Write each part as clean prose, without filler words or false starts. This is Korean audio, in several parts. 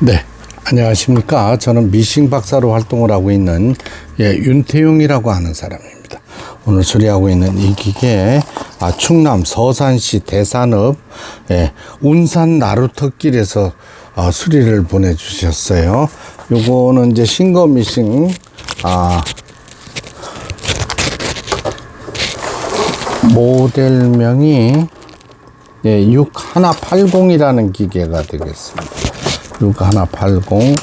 네, 안녕하십니까. 저는 미싱 박사로 활동을 하고 있는 윤태용이라고 하는 사람입니다. 오늘 수리하고 있는 이 기계, 충남 서산시 대산읍 운산 나루터길에서 수리를 보내주셨어요. 요거는 이제 싱거 미싱 모델명이 6180이라는 기계가 되겠습니다. 6180.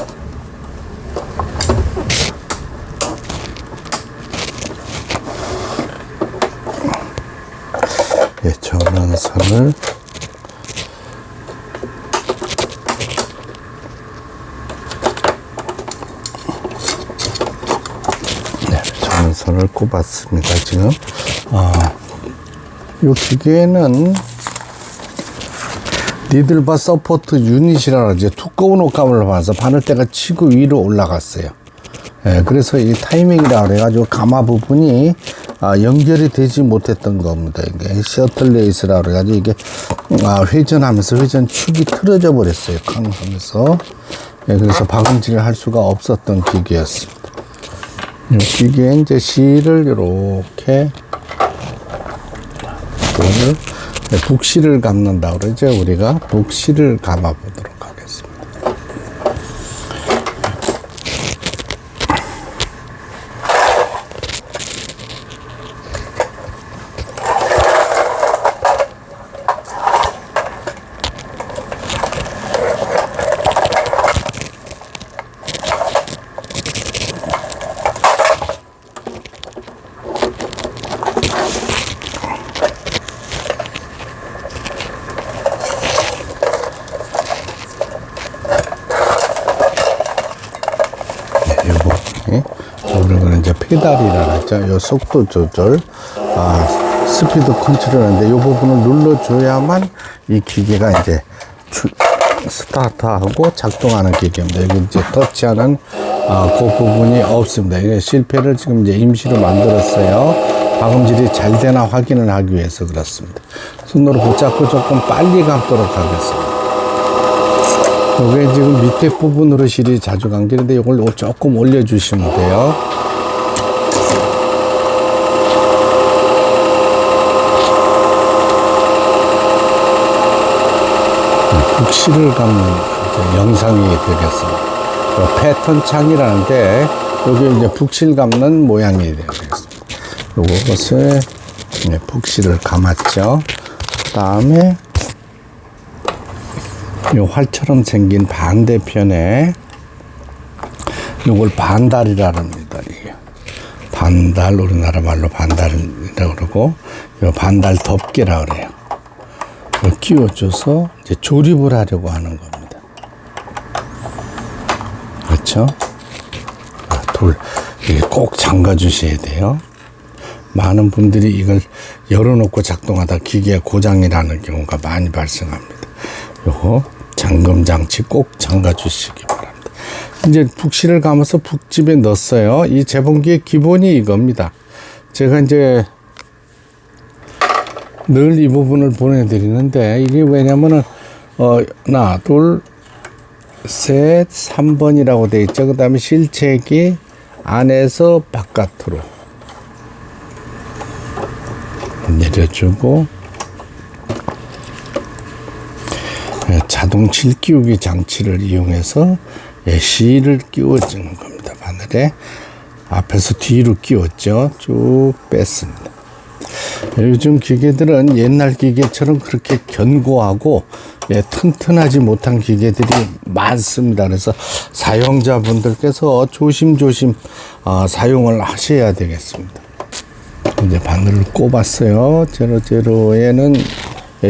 전원선을 전원선을 꼽았습니다. 지금 이 기계는 니들바 서포트 유닛이라고 이제 두꺼운 옷감을 봐서 바늘대가 치고 위로 올라갔어요. 그래서 이 타이밍이라 그래가지고 가마 부분이 연결이 되지 못했던 겁니다. 이게 셔틀 레이스라 그래가지고 이게 회전하면서 회전축이 틀어져 버렸어요. 쾅 하면서. 그래서 박음질을 할 수가 없었던 기계였습니다. 이 기계에 이제 실을 이렇게 북실을 감는다 그러죠. 우리가 북실을 감아 보도록 하겠습니다. 그리고 이제 페달이라 하죠. 요 속도 조절, 스피드 컨트롤인데 요 부분을 눌러줘야만 이 기계가 이제 스타트하고 작동하는 기계입니다. 여기 이제 터치하는 그 부분이 없습니다. 이게 실패를 지금 이제 임시로 만들었어요. 박음질이 잘 되나 확인을 하기 위해서 그렇습니다. 손으로 붙잡고 조금 빨리 감도록 하겠습니다. 요게 지금 밑에 부분으로 실이 자주 감기는데 이걸 조금 올려주시면 돼요. 북실을 감는 영상이 되겠습니다. 패턴 창이라는데 여기 이제 북실 감는 모양이 되겠습니다. 요것을 북실을 감았죠. 그 다음에 요 활처럼 생긴 반대편에 요걸 반달이라 합니다. 반달, 우리나라 말로 반달이라고 그러고, 요 반달 덮개라 그래요. 끼워줘서 이제 조립을 하려고 하는 겁니다. 그렇죠? 이게 꼭 잠가 주셔야 돼요. 많은 분들이 이걸 열어놓고 작동하다 기계가 고장이 나는 경우가 많이 발생합니다. 요거 잠금 장치 꼭 잠가 주시기 바랍니다. 이제 북실을 감아서 북집에 넣었어요. 이 재봉기의 기본이 이겁니다. 제가 이제 늘 이 부분을 보내드리는데 이게 왜냐면은 하나, 둘, 셋, 3번이라고 되어 있죠. 그 다음에 실책이 안에서 바깥으로 내려주고 자동 실 끼우기 장치를 이용해서 실을 끼워주는 겁니다. 바늘에 앞에서 뒤로 끼웠죠. 쭉 뺐습니다. 요즘 기계들은 옛날 기계처럼 그렇게 견고하고 튼튼하지 못한 기계들이 많습니다. 그래서 사용자분들께서 조심조심 사용을 하셔야 되겠습니다. 이제 바늘을 꼽았어요. 00에는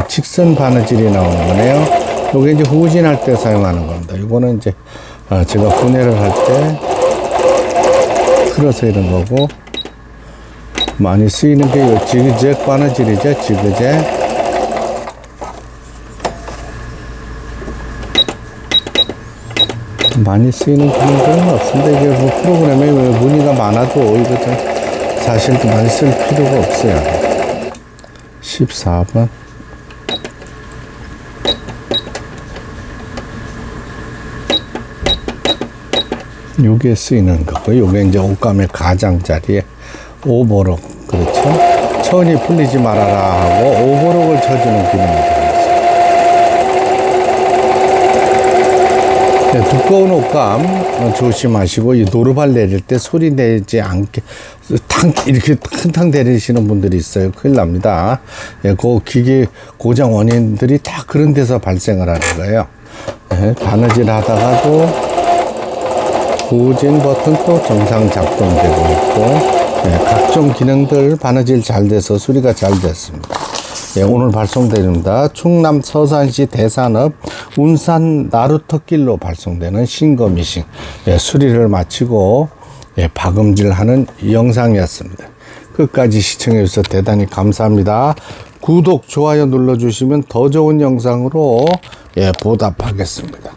직선 바느질이 나오는 거네요. 요게 이제 후진할 때 사용하는 겁니다. 요거는 이제 제가 분해를 할 때 틀어서 이런 거고, 많이 쓰이는 게 요 지그잭 바느질이죠. 지그잭. 많이 쓰이는 그런 건 없습니다. 이게 뭐 프로그램에 왜 문의가 많아도 이거 좀 사실 많이 쓸 필요가 없어요. 14번. 요게 쓰이는 거고, 요게 이제 옷감의 가장자리에 오버록, 그렇죠? 천이 풀리지 말아라 하고 오버록을 쳐주는 기능이 되어 있어요. 네, 두꺼운 옷감 조심하시고, 이 노루발 내릴 때 소리 내지 않게 이렇게 탕탕 내리시는 분들이 있어요. 큰일 납니다. 예, 그 기계 고장 원인들이 다 그런 데서 발생을 하는 거예요. 예, 바느질 하다가도 보진 버튼도 정상 작동되고 있고, 예, 각종 기능들 바느질 잘 돼서 수리가 잘 됐습니다. 예, 오늘 발송됩니다. 충남 서산시 대산읍 운산 나루터길로 발송되는 신거미싱, 예, 수리를 마치고 예, 박음질하는 영상이었습니다. 끝까지 시청해 주셔서 대단히 감사합니다. 구독, 좋아요 눌러주시면 더 좋은 영상으로 예, 보답하겠습니다.